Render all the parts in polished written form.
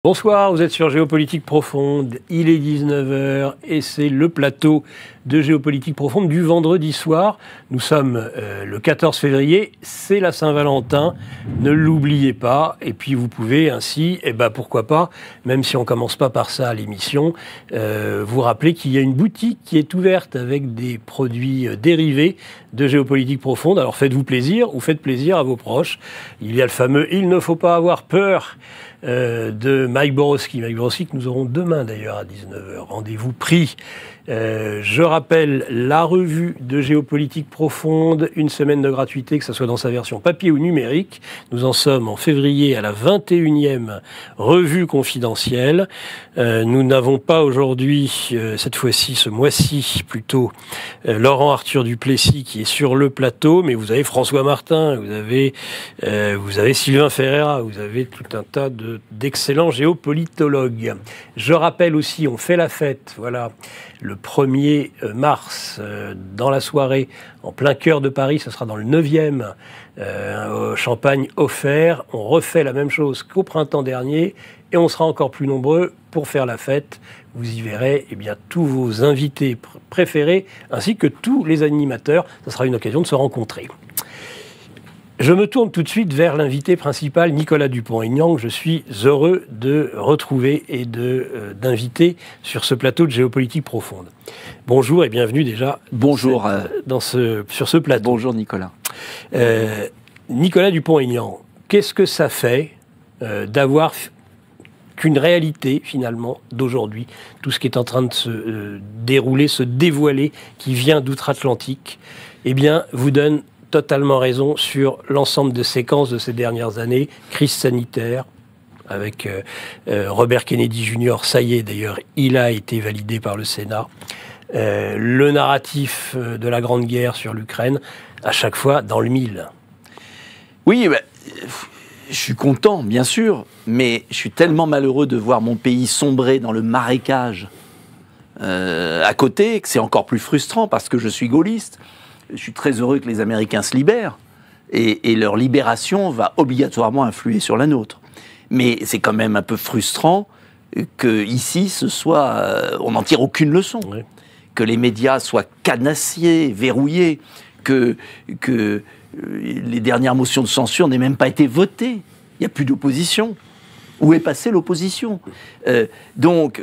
Bonsoir, vous êtes sur Géopolitique Profonde, il est 19 h et c'est le plateau de Géopolitique Profonde du vendredi soir. Nous sommes le 14 février, c'est la Saint-Valentin, ne l'oubliez pas. Et puis vous pouvez ainsi, pourquoi pas, même si on ne commence pas par ça à l'émission, vous rappeler qu'il y a une boutique qui est ouverte avec des produits dérivés de Géopolitique Profonde. Alors faites-vous plaisir ou faites plaisir à vos proches. Il y a le fameux « Il ne faut pas avoir peur » de Mike Borowski. Mike Borowski que nous aurons demain d'ailleurs à 19 h. Rendez-vous pris. Je rappelle la revue de Géopolitique Profonde, une semaine de gratuité, que ce soit dans sa version papier ou numérique. Nous en sommes en février à la 21e revue confidentielle. Nous n'avons pas aujourd'hui, cette fois-ci, ce mois-ci plutôt, Laurent Arthur Duplessis qui est sur le plateau, mais vous avez François Martin, vous avez Sylvain Ferreira, vous avez tout un tas d'excellents géopolitologues. Je rappelle aussi, on fait la fête, voilà, le 1er mars, dans la soirée, en plein cœur de Paris, ce sera dans le 9e, au champagne offert. On refait la même chose qu'au printemps dernier et on sera encore plus nombreux pour faire la fête. Vous y verrez tous vos invités préférés ainsi que tous les animateurs. Ce sera une occasion de se rencontrer. Je me tourne tout de suite vers l'invité principal, Nicolas Dupont-Aignan, que je suis heureux de retrouver et d'inviter sur ce plateau de Géopolitique Profonde. Bonjour et bienvenue déjà. Bonjour. Sur ce plateau. Bonjour Nicolas. Nicolas Dupont-Aignan, qu'est-ce que ça fait d'avoir qu'une réalité finalement d'aujourd'hui, tout ce qui est en train de se dérouler, se dévoiler, qui vient d'outre-Atlantique, vous donne totalement raison sur l'ensemble de séquences de ces dernières années, crise sanitaire, avec Robert Kennedy Jr., ça y est d'ailleurs, il a été validé par le Sénat, le narratif de la Grande Guerre sur l'Ukraine, à chaque fois dans le mille. Oui, je suis content, bien sûr, mais je suis tellement malheureux de voir mon pays sombrer dans le marécage à côté, que c'est encore plus frustrant parce que je suis gaulliste. Je suis très heureux que les Américains se libèrent, et leur libération va obligatoirement influer sur la nôtre. Mais c'est quand même un peu frustrant qu'ici, on n'en tire aucune leçon. Oui. Que les médias soient canassiers, verrouillés, que les dernières motions de censure n'aient même pas été votées. Il n'y a plus d'opposition. Où est passée l'opposition ? Donc,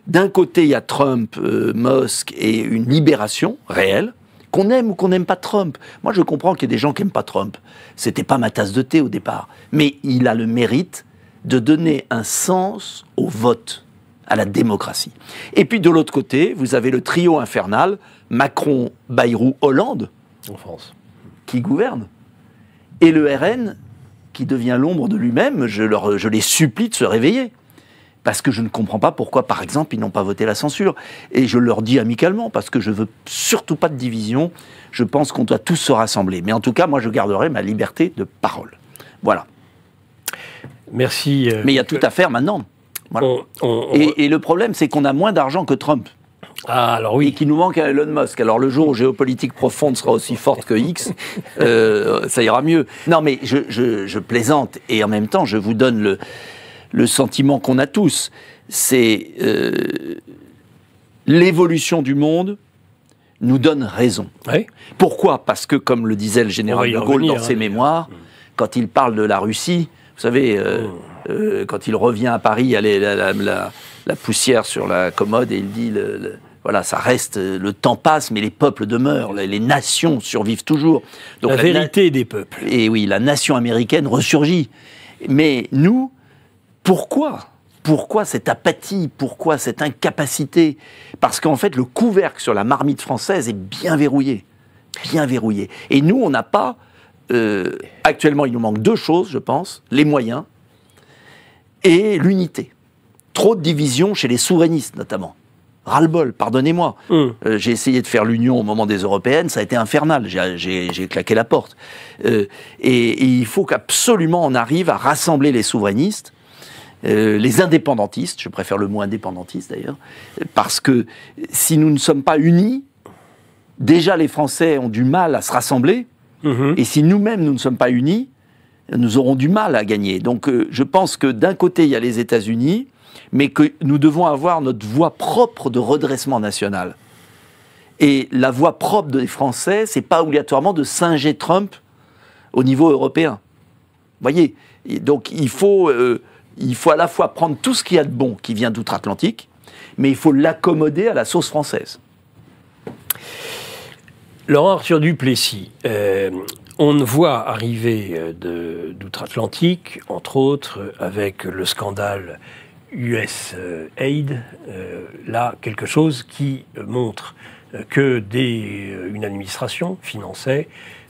d'un côté, il y a Trump, Musk et une libération réelle. Qu'on aime ou qu'on n'aime pas Trump. Moi, je comprends qu'il y ait des gens qui n'aiment pas Trump. C'était pas ma tasse de thé au départ. Mais il a le mérite de donner un sens au vote, à la démocratie. Et puis, de l'autre côté, vous avez le trio infernal, Macron, Bayrou, Hollande, en France, qui gouverne. Et le RN, qui devient l'ombre de lui-même, je les supplie de se réveiller. Parce que je ne comprends pas pourquoi, par exemple, ils n'ont pas voté la censure. Et je leur dis amicalement, parce que je veux surtout pas de division. Je pense qu'on doit tous se rassembler. Mais en tout cas, moi, je garderai ma liberté de parole. Voilà. Merci. Mais il y a tout à faire maintenant. Voilà. Et le problème, c'est qu'on a moins d'argent que Trump. Ah, alors oui. Et qu'il nous manque un Elon Musk. Alors le jour où Géopolitique Profonde sera aussi forte que X, ça ira mieux. Non, mais je plaisante. Et en même temps, je vous donne le sentiment qu'on a tous, c'est l'évolution du monde nous donne raison. Oui. Pourquoi ? Parce que, comme le disait le général de Gaulle dans ses mémoires, quand il parle de la Russie, vous savez, quand il revient à Paris, il y a la poussière sur la commode et il dit, voilà, ça reste, le temps passe, mais les peuples demeurent, les nations survivent toujours. Donc, la vérité des peuples. Et oui, la nation américaine ressurgit. Mais nous, pourquoi cette apathie ? Pourquoi cette incapacité ? Parce qu'en fait, le couvercle sur la marmite française est bien verrouillé. Bien verrouillé. Et nous, on n'a pas... actuellement, il nous manque deux choses, je pense. Les moyens et l'unité. Trop de divisions chez les souverainistes, notamment. Ras-le-bol, pardonnez-moi. J'ai essayé de faire l'union au moment des européennes, ça a été infernal. J'ai claqué la porte. Et il faut qu'absolument on arrive à rassembler les souverainistes, les indépendantistes, je préfère le mot indépendantiste d'ailleurs, parce que si nous ne sommes pas unis, déjà les Français ont du mal à se rassembler, et si nous-mêmes nous ne sommes pas unis, nous aurons du mal à gagner. Donc je pense que d'un côté, il y a les États-Unis, mais que nous devons avoir notre voie propre de redressement national. Et la voie propre des Français, c'est pas obligatoirement de singer Trump au niveau européen. Vous voyez ? Et donc il faut à la fois prendre tout ce qu'il y a de bon qui vient d'outre-Atlantique, mais il faut l'accommoder à la sauce française. Laurent Arthur Duplessis, on voit arriver d'outre-Atlantique, entre autres, avec le scandale USAID, là, quelque chose qui montre que une administration finançait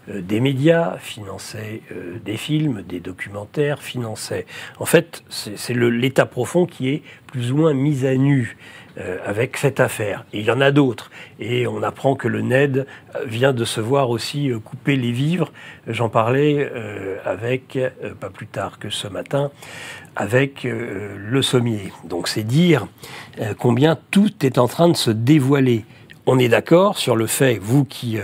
des médias, finançait des films, des documentaires, finançait... En fait, c'est l'État profond qui est plus ou moins mis à nu avec cette affaire. Et il y en a d'autres. Et on apprend que le NED vient de se voir aussi couper les vivres. J'en parlais avec, pas plus tard que ce matin, avec le sommier. Donc c'est dire combien tout est en train de se dévoiler. On est d'accord sur le fait, vous qui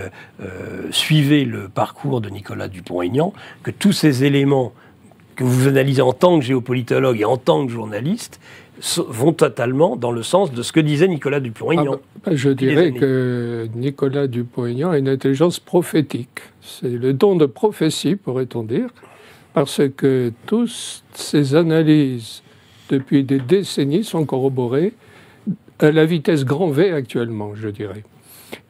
suivez le parcours de Nicolas Dupont-Aignan, que tous ces éléments que vous analysez en tant que géopolitologue et en tant que journaliste vont totalement dans le sens de ce que disait Nicolas Dupont-Aignan. Je dirais que Nicolas Dupont-Aignan a une intelligence prophétique. C'est le don de prophétie, pourrait-on dire, parce que toutes ces analyses, depuis des décennies, sont corroborées à la vitesse grand V actuellement, je dirais.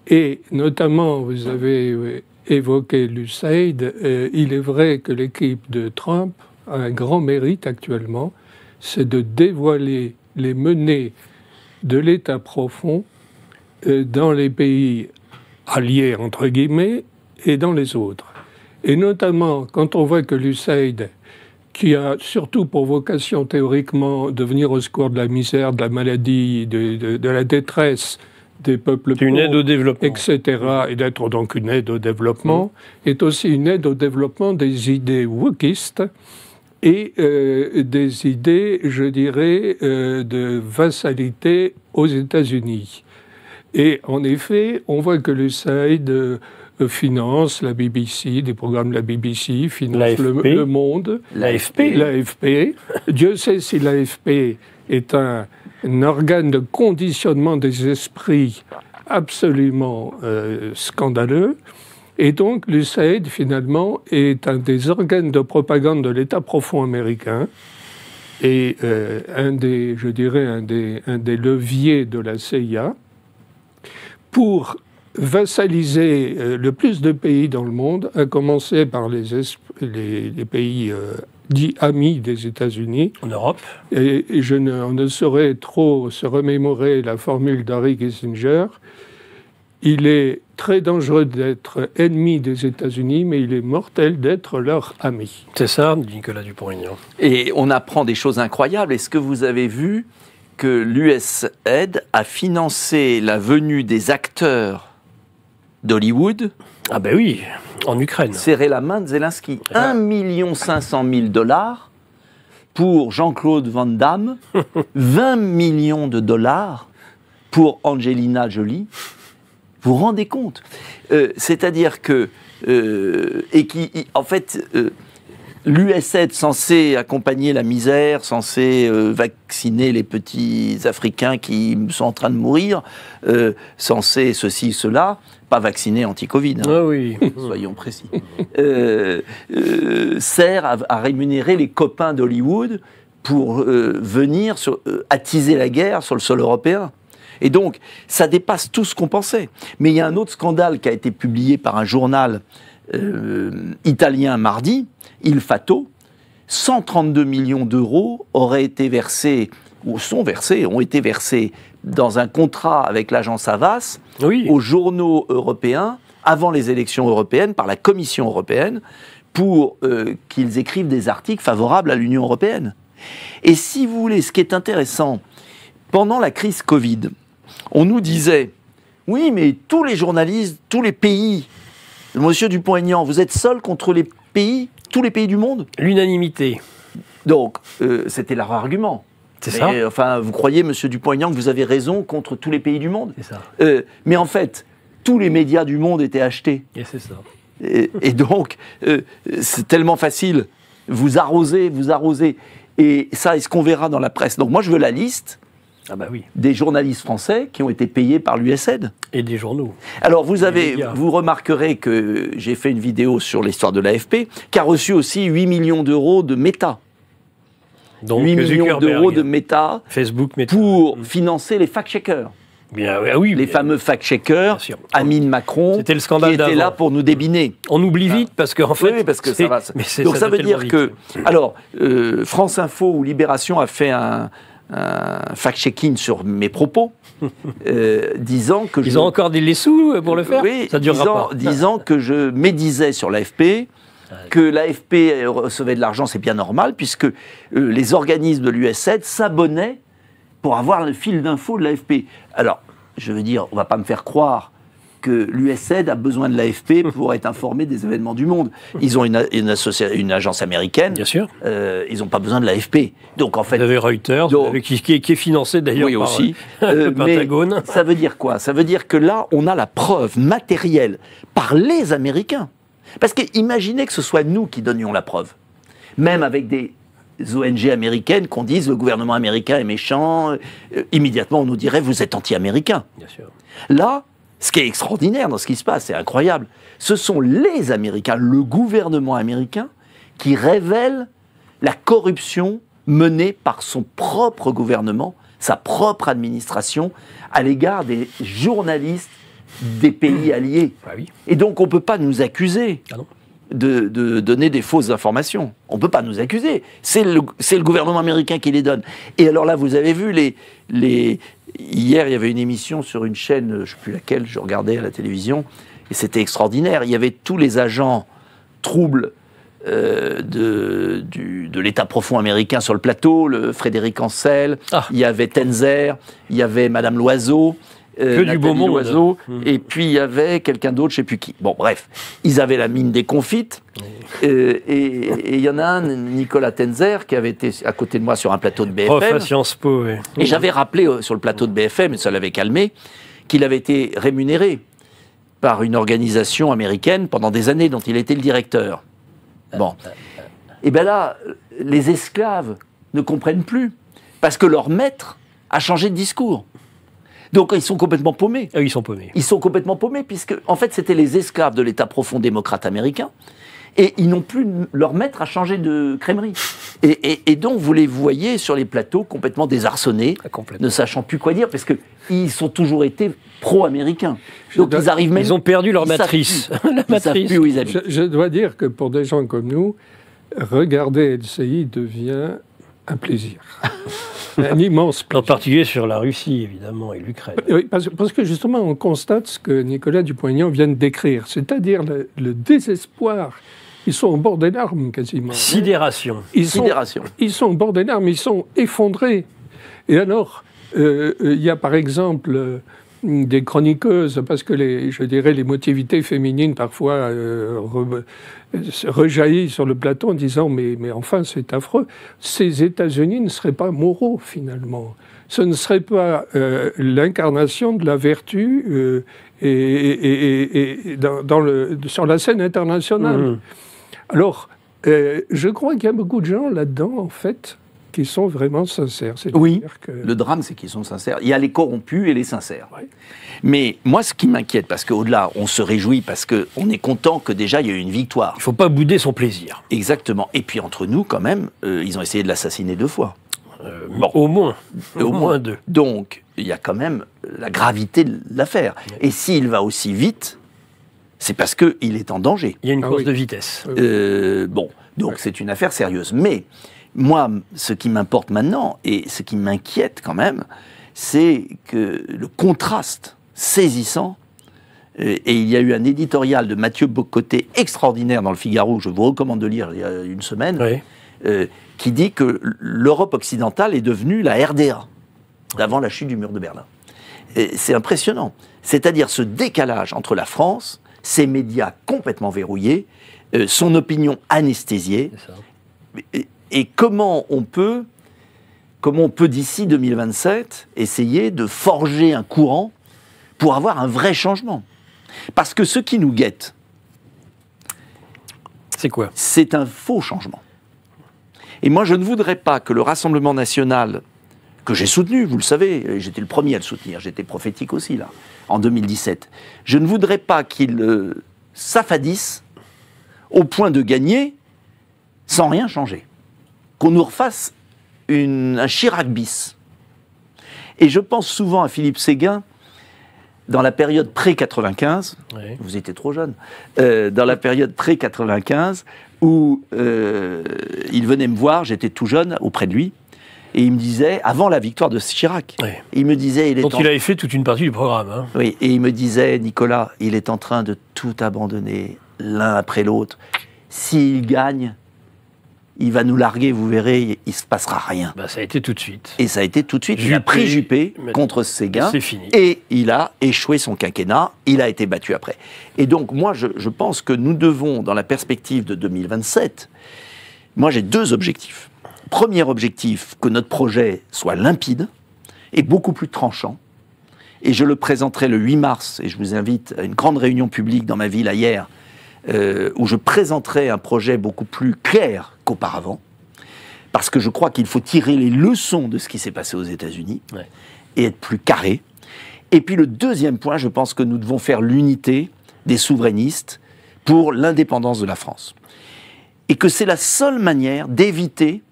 Et notamment, vous avez évoqué l'USAID. Il est vrai que l'équipe de Trump a un grand mérite actuellement, c'est de dévoiler les menées de l'État profond dans les pays alliés, entre guillemets, et dans les autres. Et notamment, quand on voit que l'USAID, qui a surtout pour vocation théoriquement de venir au secours de la misère, de la maladie, de la détresse des peuples pauvres, une aide au développement, etc., et d'être donc une aide au développement, est aussi une aide au développement des idées wokistes et des idées, je dirais, de vassalité aux États-Unis. Et en effet, on voit que l'USAID finance la BBC, des programmes de la BBC, finance le Monde. L'AFP. Dieu sait si l'AFP est un organe de conditionnement des esprits absolument scandaleux. Et donc l'USAID, finalement, est un des organes de propagande de l'État profond américain et un des leviers de la CIA pour vassaliser le plus de pays dans le monde, à commencer par les pays dits amis des États-Unis. En Europe. Et on ne saurait trop se remémorer la formule d'Henry Kissinger. Il est très dangereux d'être ennemi des États-Unis, mais il est mortel d'être leur ami. C'est ça, Nicolas Dupont-Aignan. Et on apprend des choses incroyables. Est-ce que vous avez vu que l'USAID a financé la venue des acteurs d'Hollywood? Ah ben oui, en Ukraine. Serrer la main de Zelensky. 1 500 000 $ pour Jean-Claude Van Damme, 20 millions de dollars pour Angelina Jolie. Vous vous rendez compte? C'est-à-dire que, en fait, l'USAID censé accompagner la misère, censé vacciner les petits Africains qui sont en train de mourir, censé ceci, cela, pas vacciner anti-Covid, hein, ah oui. soyons précis, sert à rémunérer les copains d'Hollywood pour venir attiser la guerre sur le sol européen. Et donc, ça dépasse tout ce qu'on pensait. Mais il y a un autre scandale qui a été publié par un journal italien mardi, Il Fatto. 132 millions d'euros auraient été versés, ou ont été versés dans un contrat avec l'agence Havas, aux journaux européens, avant les élections européennes, par la Commission européenne, pour qu'ils écrivent des articles favorables à l'Union européenne. Et si vous voulez, ce qui est intéressant, pendant la crise Covid, on nous disait, oui, mais tous les journalistes, tous les pays, monsieur Dupont-Aignan, vous êtes seul contre les pays, tous les pays du monde? L'unanimité. Donc, c'était leur argument. C'est ça. Enfin, vous croyez, monsieur Dupont-Aignan, que vous avez raison contre tous les pays du monde? C'est ça. Mais en fait, tous les médias du monde étaient achetés. Et c'est ça. Et donc, c'est tellement facile vous arrosez. Et ça, est-ce qu'on verra dans la presse? Donc moi, je veux la liste des journalistes français qui ont été payés par l'USAID. Et des journaux. Alors, vous remarquerez que j'ai fait une vidéo sur l'histoire de l'AFP, qui a reçu aussi 8 millions d'euros de Meta. Donc, 8 millions d'euros de Meta, Facebook, Meta, pour financer les fact-checkers. Bien, oui, les fameux fact-checkers, Amine Macron, c'était le scandale qui était là pour nous débiner. On oublie vite parce qu'en fait... Oui, parce que ça va. Donc ça veut dire que... Alors, France Info ou Libération a fait un fact-checking sur mes propos, disant que... Ils ont encore les sous pour le faire? Oui, ça durera pas. Disant que je médisais sur l'AFP, que l'AFP recevait de l'argent, c'est bien normal, puisque les organismes de l'USAID s'abonnaient pour avoir le fil d'info de l'AFP. Alors, je veux dire, on ne va pas me faire croire que l'USAID a besoin de l'AFP pour être informé des événements du monde. Ils ont une agence américaine. Bien sûr. Ils n'ont pas besoin de l'AFP. Donc, en fait... Vous avez Reuters, qui est financé d'ailleurs par aussi. le Pentagone. Mais ça veut dire quoi? Ça veut dire que là, on a la preuve matérielle par les Américains. Parce que imaginez que ce soit nous qui donnions la preuve. Même avec des ONG américaines qu'on dise le gouvernement américain est méchant, immédiatement on nous dirait vous êtes anti-américain. Bien sûr. Là, ce qui est extraordinaire dans ce qui se passe, c'est incroyable, ce sont les Américains, le gouvernement américain, qui révèle la corruption menée par son propre gouvernement, sa propre administration, à l'égard des journalistes des pays alliés. Ah oui. Et donc on ne peut pas nous accuser. Ah non. De donner des fausses informations. On ne peut pas nous accuser. C'est le gouvernement américain qui les donne. Et alors là, vous avez vu, hier, il y avait une émission sur une chaîne, je ne sais plus laquelle, je regardais à la télévision, et c'était extraordinaire. Il y avait tous les agents troubles de l'État profond américain sur le plateau, le Frédéric Ancel, il y avait Tenzer, il y avait Madame Loiseau, du beau monde. Loiseau, et puis il y avait quelqu'un d'autre, je ne sais plus qui. Bon, bref, ils avaient la mine déconfite, et il y en a un, Nicolas Tenzer, qui avait été à côté de moi sur un plateau de BFM. Prof à Sciences Po, oui. Et j'avais rappelé sur le plateau de BFM, et ça l'avait calmé, qu'il avait été rémunéré par une organisation américaine pendant des années dont il était le directeur. Bon. Et bien là, les esclaves ne comprennent plus, parce que leur maître a changé de discours. Donc ils sont complètement paumés. Ah, ils sont paumés. Ils sont complètement paumés, puisque en fait c'était les esclaves de l'État profond démocrate américain, et ils n'ont plus, leur maître a changé de crèmerie. Et donc vous les voyez sur les plateaux complètement désarçonnés, ne sachant plus quoi dire, parce qu'ils ont toujours été pro-américains. Donc ils arrivent même... Ils ont perdu leur matrice. La matrice. Où ils habitent. Je dois dire que pour des gens comme nous, regarder LCI devient un plaisir. Un immense plaisir. En particulier sur la Russie, évidemment, et l'Ukraine. Oui, parce que justement, on constate ce que Nicolas Dupont-Aignan vient de décrire, c'est-à-dire le désespoir. Ils sont au bord des larmes, quasiment. Sidération. Ils sont au bord des larmes, ils sont effondrés. Et alors, il y a par exemple des chroniqueuses, parce que les motivités féminines parfois rejaillissent sur le plateau en disant mais enfin c'est affreux, ces États-Unis ne seraient pas moraux finalement, ce ne serait pas l'incarnation de la vertu sur la scène internationale. Mmh. Alors je crois qu'il y a beaucoup de gens là-dedans en fait qui sont vraiment sincères. Oui, le drame, c'est qu'ils sont sincères. Il y a les corrompus et les sincères. Oui. Mais moi, ce qui m'inquiète, parce qu'au-delà, on se réjouit, parce qu'on est content que déjà, il y a eu une victoire. Il ne faut pas bouder son plaisir. Exactement. Et puis, entre nous, quand même, ils ont essayé de l'assassiner 2 fois. Bon. Au moins 2. Donc, il y a quand même la gravité de l'affaire. Oui. Et s'il va aussi vite, c'est parce qu'il est en danger. Il y a une course de vitesse. Bon, donc c'est une affaire sérieuse. Mais... moi, ce qui m'importe maintenant, et ce qui m'inquiète quand même, c'est que le contraste saisissant, et il y a eu un éditorial de Mathieu Bocoté extraordinaire dans le Figaro, que je vous recommande de lire il y a une semaine, oui. Qui dit que l'Europe occidentale est devenue la RDA, d'avant la chute du mur de Berlin. Et c'est impressionnant. C'est-à-dire ce décalage entre la France, ses médias complètement verrouillés, son opinion anesthésiée, et comment on peut d'ici 2027 essayer de forger un courant pour avoir un vrai changement. Parce que ce qui nous guette, c'est quoi? C'est un faux changement. Et moi, je ne voudrais pas que le Rassemblement national, que j'ai soutenu, vous le savez, j'étais le premier à le soutenir, j'étais prophétique aussi, là, en 2017, je ne voudrais pas qu'il s'affadisse au point de gagner sans rien changer. Qu'on nous refasse un Chirac bis. Et je pense souvent à Philippe Séguin, dans la période pré-95, oui. Vous étiez trop jeune, dans la période pré-95, où il venait me voir, j'étais tout jeune, auprès de lui, et il me disait, avant la victoire de Chirac, oui. Il me disait... Dont il avait fait toute une partie du programme. Hein. Oui, et il me disait, Nicolas, il est en train de tout abandonner, l'un après l'autre. S'il gagne, il va nous larguer, vous verrez, il ne se passera rien. Bah, ça a été tout de suite. Et ça a été tout de suite. Il a pris Juppé contre Séguin. C'est fini. Et il a échoué son quinquennat. Il a été battu après. Et donc, moi, je pense que nous devons, dans la perspective de 2027, moi, j'ai 2 objectifs. Premier objectif, que notre projet soit limpide et beaucoup plus tranchant. Et je le présenterai le 8 mars, et je vous invite à une grande réunion publique dans ma ville, à Hyères, où je présenterai un projet beaucoup plus clair qu'auparavant, parce que je crois qu'il faut tirer les leçons de ce qui s'est passé aux États-Unis et être plus carré. Et puis le deuxième point, je pense que nous devons faire l'unité des souverainistes pour l'indépendance de la France. Et que c'est la seule manière d'éviter,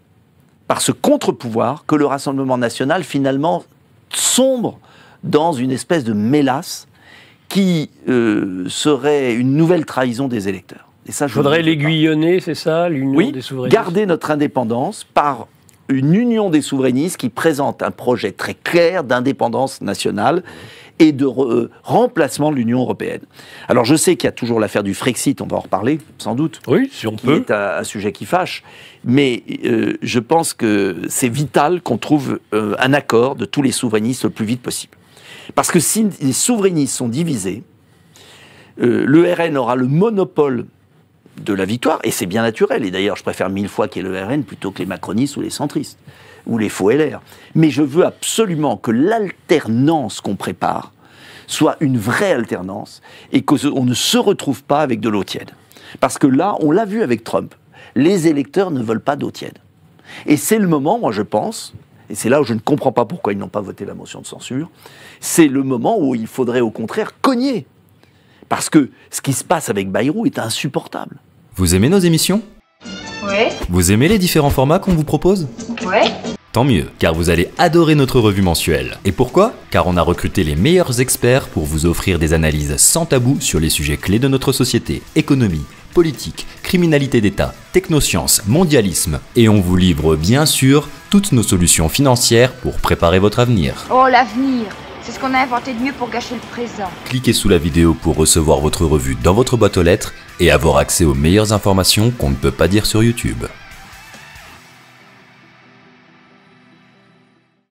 par ce contre-pouvoir, que le Rassemblement national, finalement, sombre dans une espèce de mélasse qui serait une nouvelle trahison des électeurs. Et ça, il faudrait l'aiguillonner, c'est ça, l'union des souverainistes ? Garder notre indépendance par une union des souverainistes qui présente un projet très clair d'indépendance nationale et de remplacement de l'Union européenne. Alors je sais qu'il y a toujours l'affaire du Frexit, on va en reparler, sans doute. Oui, si on peut. Qui est un sujet qui fâche. Mais je pense que c'est vital qu'on trouve un accord de tous les souverainistes le plus vite possible. Parce que si les souverainistes sont divisés, le RN aura le monopole de la victoire, et c'est bien naturel. Et d'ailleurs, je préfère 1000 fois qu'il y ait le RN plutôt que les macronistes ou les centristes, ou les faux LR. Mais je veux absolument que l'alternance qu'on prépare soit une vraie alternance, et qu'on ne se retrouve pas avec de l'eau tiède. Parce que là, on l'a vu avec Trump, les électeurs ne veulent pas d'eau tiède. Et c'est le moment, moi je pense, et c'est là où je ne comprends pas pourquoi ils n'ont pas voté la motion de censure, c'est le moment où il faudrait au contraire cogner. Parce que ce qui se passe avec Bayrou est insupportable. Vous aimez nos émissions ? Ouais. Vous aimez les différents formats qu'on vous propose ? Ouais. Tant mieux, car vous allez adorer notre revue mensuelle. Et pourquoi ? Car on a recruté les meilleurs experts pour vous offrir des analyses sans tabou sur les sujets clés de notre société, économie, politique, criminalité d'État, technosciences, mondialisme. Et on vous livre bien sûr toutes nos solutions financières pour préparer votre avenir. Oh, l'avenir, c'est ce qu'on a inventé de mieux pour gâcher le présent. Cliquez sous la vidéo pour recevoir votre revue dans votre boîte aux lettres et avoir accès aux meilleures informations qu'on ne peut pas dire sur YouTube.